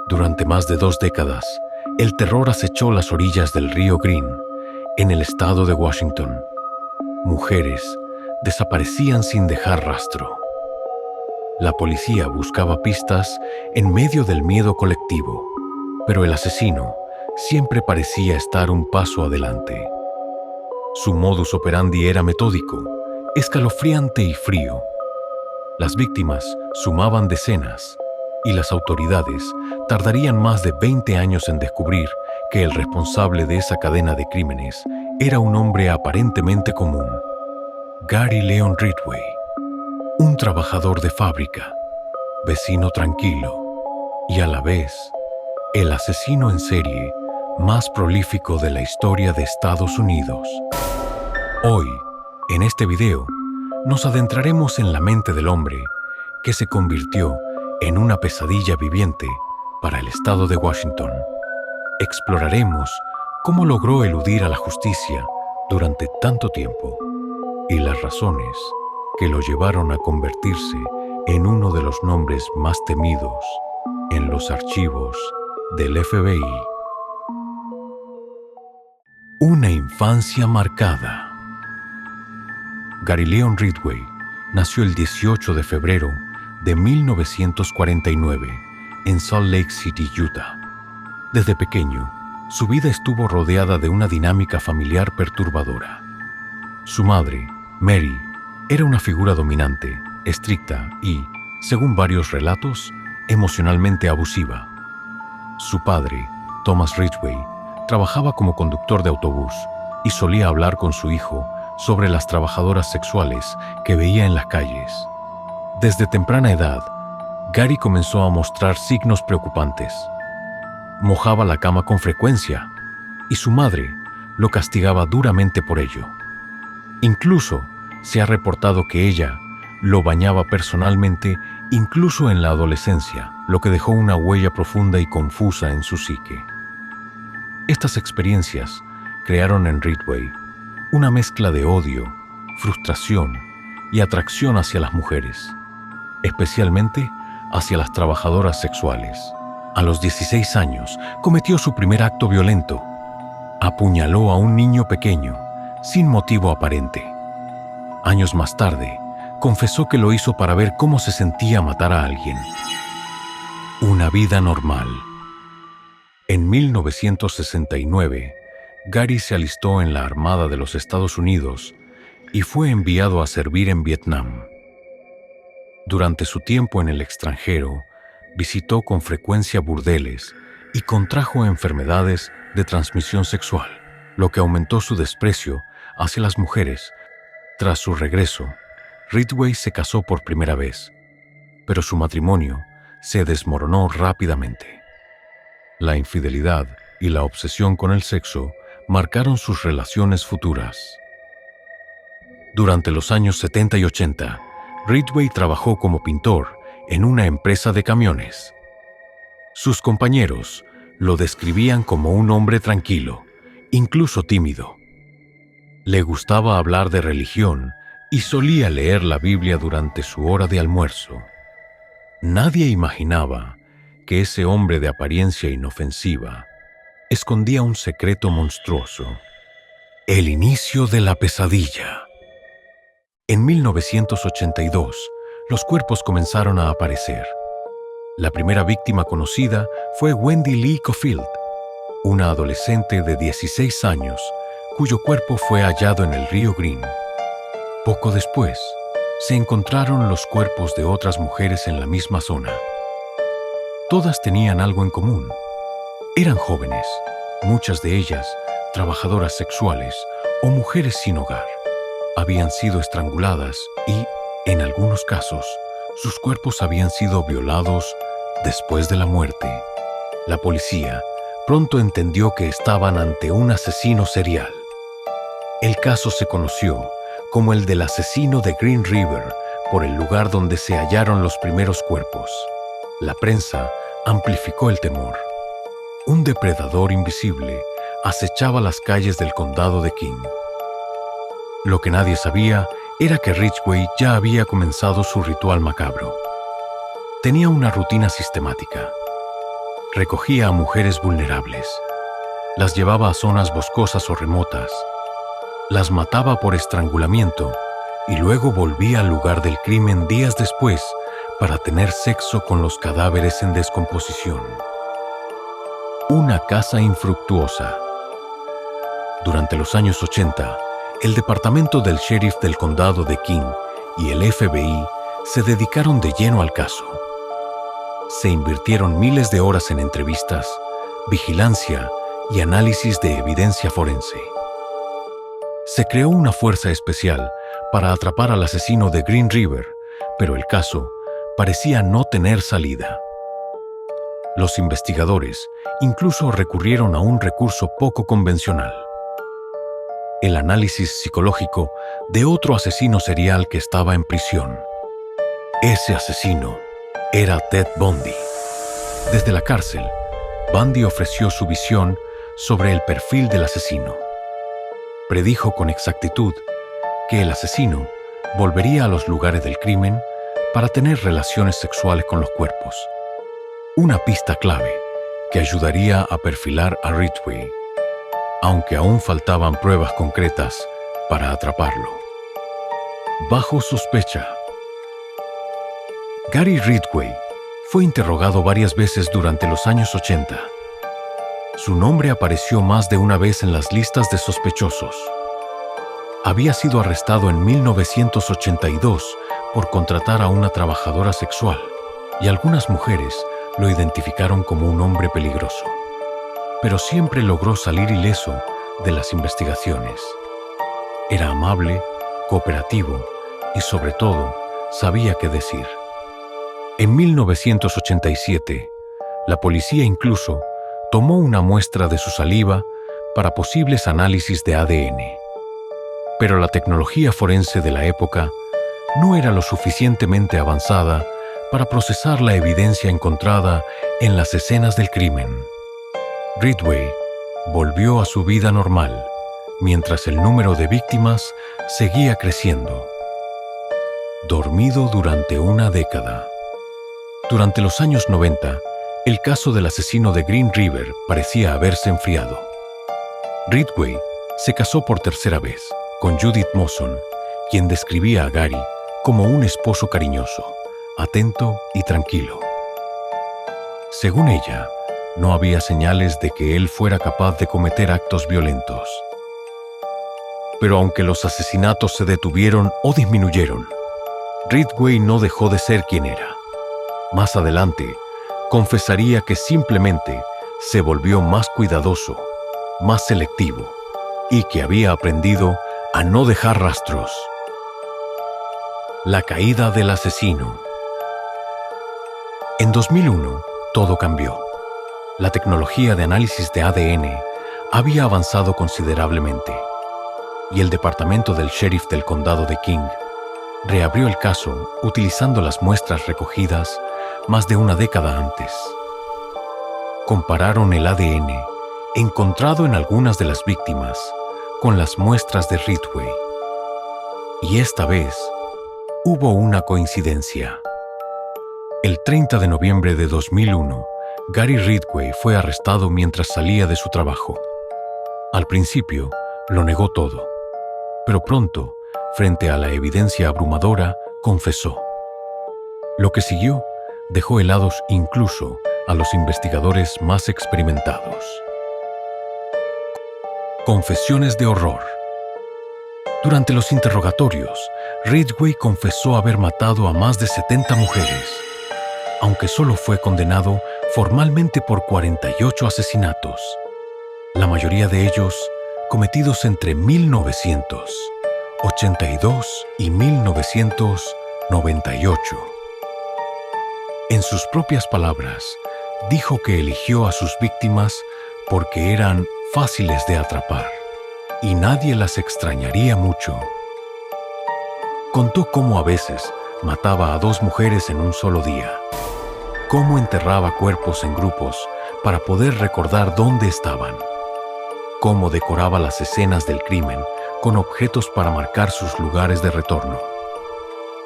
Durante más de 2 décadas, el terror acechó las orillas del río Green, en el estado de Washington. Mujeres desaparecían sin dejar rastro. La policía buscaba pistas en medio del miedo colectivo, pero el asesino siempre parecía estar un paso adelante. Su modus operandi era metódico, escalofriante y frío. Las víctimas sumaban decenas, y las autoridades tardarían más de 20 años en descubrir que el responsable de esa cadena de crímenes era un hombre aparentemente común: Gary Leon Ridgway, un trabajador de fábrica, vecino tranquilo y a la vez el asesino en serie más prolífico de la historia de Estados Unidos. Hoy, en este video, nos adentraremos en la mente del hombre que se convirtió en una pesadilla viviente para el estado de Washington. Exploraremos cómo logró eludir a la justicia durante tanto tiempo y las razones que lo llevaron a convertirse en uno de los nombres más temidos en los archivos del FBI. Una infancia marcada. Gary Leon Ridgway nació el 18 de febrero de 1949 en Salt Lake City, Utah. Desde pequeño, su vida estuvo rodeada de una dinámica familiar perturbadora. Su madre, Mary, era una figura dominante, estricta y, según varios relatos, emocionalmente abusiva. Su padre, Thomas Ridgway, trabajaba como conductor de autobús y solía hablar con su hijo sobre las trabajadoras sexuales que veía en las calles. Desde temprana edad, Gary comenzó a mostrar signos preocupantes. Mojaba la cama con frecuencia y su madre lo castigaba duramente por ello. Incluso se ha reportado que ella lo bañaba personalmente incluso en la adolescencia, lo que dejó una huella profunda y confusa en su psique. Estas experiencias crearon en Ridgway una mezcla de odio, frustración y atracción hacia las mujeres, especialmente hacia las trabajadoras sexuales. A los 16 años cometió su primer acto violento. Apuñaló a un niño pequeño, sin motivo aparente. Años más tarde, confesó que lo hizo para ver cómo se sentía matar a alguien. Una vida normal. En 1969, Gary se alistó en la Armada de los Estados Unidos y fue enviado a servir en Vietnam. Durante su tiempo en el extranjero, visitó con frecuencia burdeles y contrajo enfermedades de transmisión sexual, lo que aumentó su desprecio hacia las mujeres. Tras su regreso, Ridgway se casó por primera vez, pero su matrimonio se desmoronó rápidamente. La infidelidad y la obsesión con el sexo marcaron sus relaciones futuras. Durante los años 70 y 80, Ridgway trabajó como pintor en una empresa de camiones. Sus compañeros lo describían como un hombre tranquilo, incluso tímido. Le gustaba hablar de religión y solía leer la Biblia durante su hora de almuerzo. Nadie imaginaba que ese hombre de apariencia inofensiva escondía un secreto monstruoso: el inicio de la pesadilla. En 1982, los cuerpos comenzaron a aparecer. La primera víctima conocida fue Wendy Lee Cofield, una adolescente de 16 años cuyo cuerpo fue hallado en el río Green. Poco después, se encontraron los cuerpos de otras mujeres en la misma zona. Todas tenían algo en común. Eran jóvenes, muchas de ellas trabajadoras sexuales o mujeres sin hogar. Habían sido estranguladas y, en algunos casos, sus cuerpos habían sido violados después de la muerte. La policía pronto entendió que estaban ante un asesino serial. El caso se conoció como el del asesino de Green River por el lugar donde se hallaron los primeros cuerpos. La prensa amplificó el temor. Un depredador invisible acechaba las calles del condado de King. Lo que nadie sabía era que Ridgway ya había comenzado su ritual macabro. Tenía una rutina sistemática. recogía a mujeres vulnerables, las llevaba a zonas boscosas o remotas, las mataba por estrangulamiento y luego volvía al lugar del crimen días después para tener sexo con los cadáveres en descomposición. Una caza infructuosa. Durante los años 80, el departamento del sheriff del condado de King y el FBI se dedicaron de lleno al caso. Se invirtieron miles de horas en entrevistas, vigilancia y análisis de evidencia forense. Se creó una fuerza especial para atrapar al asesino de Green River, pero el caso parecía no tener salida. Los investigadores incluso recurrieron a un recurso poco convencional: el análisis psicológico de otro asesino serial que estaba en prisión. Ese asesino era Ted Bundy. Desde la cárcel, Bundy ofreció su visión sobre el perfil del asesino. Predijo con exactitud que el asesino volvería a los lugares del crimen para tener relaciones sexuales con los cuerpos. Una pista clave que ayudaría a perfilar a Ridgway, aunque aún faltaban pruebas concretas para atraparlo. Bajo sospecha. Gary Ridgway fue interrogado varias veces durante los años 80. Su nombre apareció más de una vez en las listas de sospechosos. Había sido arrestado en 1982 por contratar a una trabajadora sexual, y algunas mujeres lo identificaron como un hombre peligroso. Pero siempre logró salir ileso de las investigaciones. Era amable, cooperativo y, sobre todo, sabía qué decir. En 1987, la policía incluso tomó una muestra de su saliva para posibles análisis de ADN. Pero la tecnología forense de la época no era lo suficientemente avanzada para procesar la evidencia encontrada en las escenas del crimen. Ridgway volvió a su vida normal, mientras el número de víctimas seguía creciendo. Dormido durante una década. Durante los años 90, el caso del asesino de Green River parecía haberse enfriado. Ridgway se casó por tercera vez con Judith Mawson, quien describía a Gary como un esposo cariñoso, atento y tranquilo. Según ella, no había señales de que él fuera capaz de cometer actos violentos. Pero aunque los asesinatos se detuvieron o disminuyeron, Ridgway no dejó de ser quien era. Más adelante, confesaría que simplemente se volvió más cuidadoso, más selectivo, y que había aprendido a no dejar rastros. La caída del asesino. En 2001, todo cambió. La tecnología de análisis de ADN había avanzado considerablemente, y el departamento del sheriff del condado de King reabrió el caso utilizando las muestras recogidas más de una década antes. Compararon el ADN encontrado en algunas de las víctimas con las muestras de Ridgway. Y esta vez hubo una coincidencia. El 30 de noviembre de 2001, Gary Ridgway fue arrestado mientras salía de su trabajo. Al principio, lo negó todo, pero pronto, frente a la evidencia abrumadora, confesó. Lo que siguió dejó helados incluso a los investigadores más experimentados. Confesiones de horror. Durante los interrogatorios, Ridgway confesó haber matado a más de 70 mujeres, aunque solo fue condenado formalmente por 48 asesinatos, la mayoría de ellos cometidos entre 1982 y 1998. En sus propias palabras, dijo que eligió a sus víctimas porque eran fáciles de atrapar y nadie las extrañaría mucho. Contó cómo a veces mataba a 2 mujeres en un solo día, cómo enterraba cuerpos en grupos para poder recordar dónde estaban, cómo decoraba las escenas del crimen con objetos para marcar sus lugares de retorno.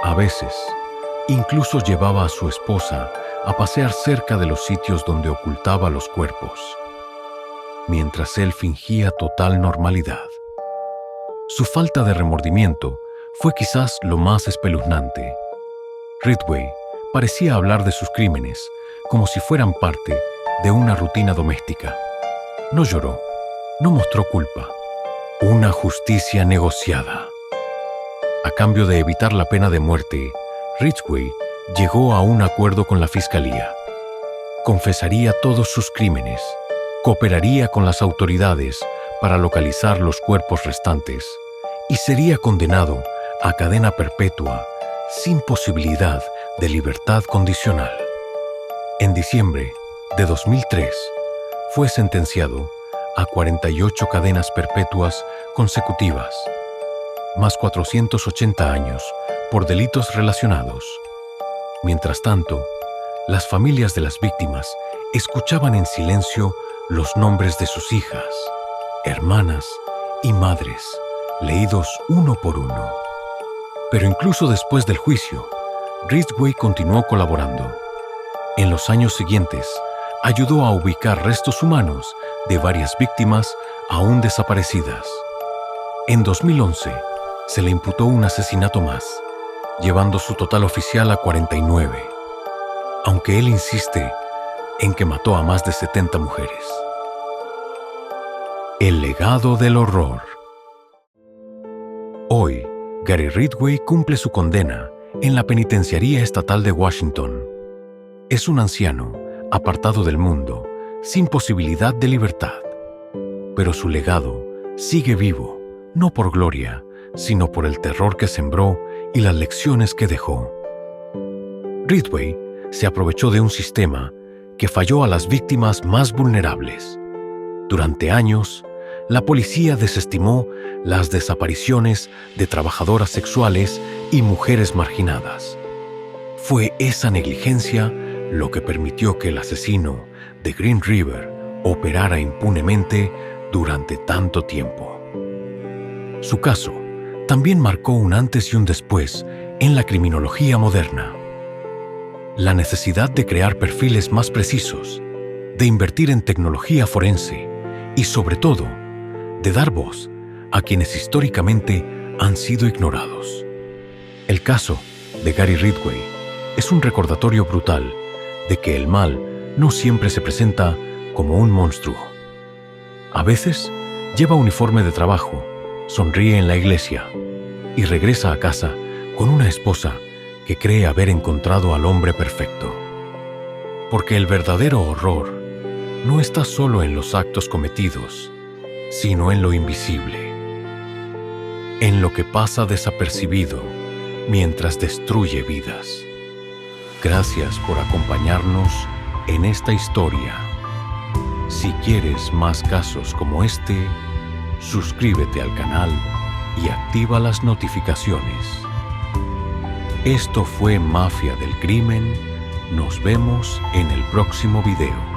A veces, Incluso llevaba a su esposa a pasear cerca de los sitios donde ocultaba los cuerpos, mientras él fingía total normalidad. Su falta de remordimiento fue quizás lo más espeluznante. Ridgway parecía hablar de sus crímenes como si fueran parte de una rutina doméstica. No lloró, no mostró culpa. Una justicia negociada. A cambio de evitar la pena de muerte, Ridgway llegó a un acuerdo con la fiscalía. Confesaría todos sus crímenes, cooperaría con las autoridades para localizar los cuerpos restantes y sería condenado a cadena perpetua sin posibilidad de libertad condicional. En diciembre de 2003, fue sentenciado a 48 cadenas perpetuas consecutivas, más 480 años por delitos relacionados. Mientras tanto, las familias de las víctimas escuchaban en silencio los nombres de sus hijas, hermanas y madres, leídos uno por uno. Pero incluso después del juicio, Ridgway continuó colaborando. En los años siguientes, ayudó a ubicar restos humanos de varias víctimas aún desaparecidas. En 2011, se le imputó un asesinato más, llevando su total oficial a 49, aunque él insiste en que mató a más de 70 mujeres. El legado del horror. Hoy, Gary Ridgway cumple su condena en la Penitenciaría Estatal de Washington. Es un anciano, apartado del mundo, sin posibilidad de libertad. Pero su legado sigue vivo, no por gloria, sino por el terror que sembró y las lecciones que dejó. Ridgway se aprovechó de un sistema que falló a las víctimas más vulnerables. Durante años, la policía desestimó las desapariciones de trabajadoras sexuales y mujeres marginadas. Fue esa negligencia lo que permitió que el asesino de Green River operara impunemente durante tanto tiempo. Su caso también marcó un antes y un después en la criminología moderna. La necesidad de crear perfiles más precisos, de invertir en tecnología forense y, sobre todo, de dar voz a quienes históricamente han sido ignorados. El caso de Gary Ridgway es un recordatorio brutal de que el mal no siempre se presenta como un monstruo. A veces lleva uniforme de trabajo, sonríe en la iglesia y regresa a casa con una esposa que cree haber encontrado al hombre perfecto. Porque el verdadero horror no está solo en los actos cometidos, sino en lo invisible, en lo que pasa desapercibido mientras destruye vidas. Gracias por acompañarnos en esta historia. Si quieres más casos como este, suscríbete al canal y activa las notificaciones. Esto fue Mafia del Crimen. Nos vemos en el próximo video.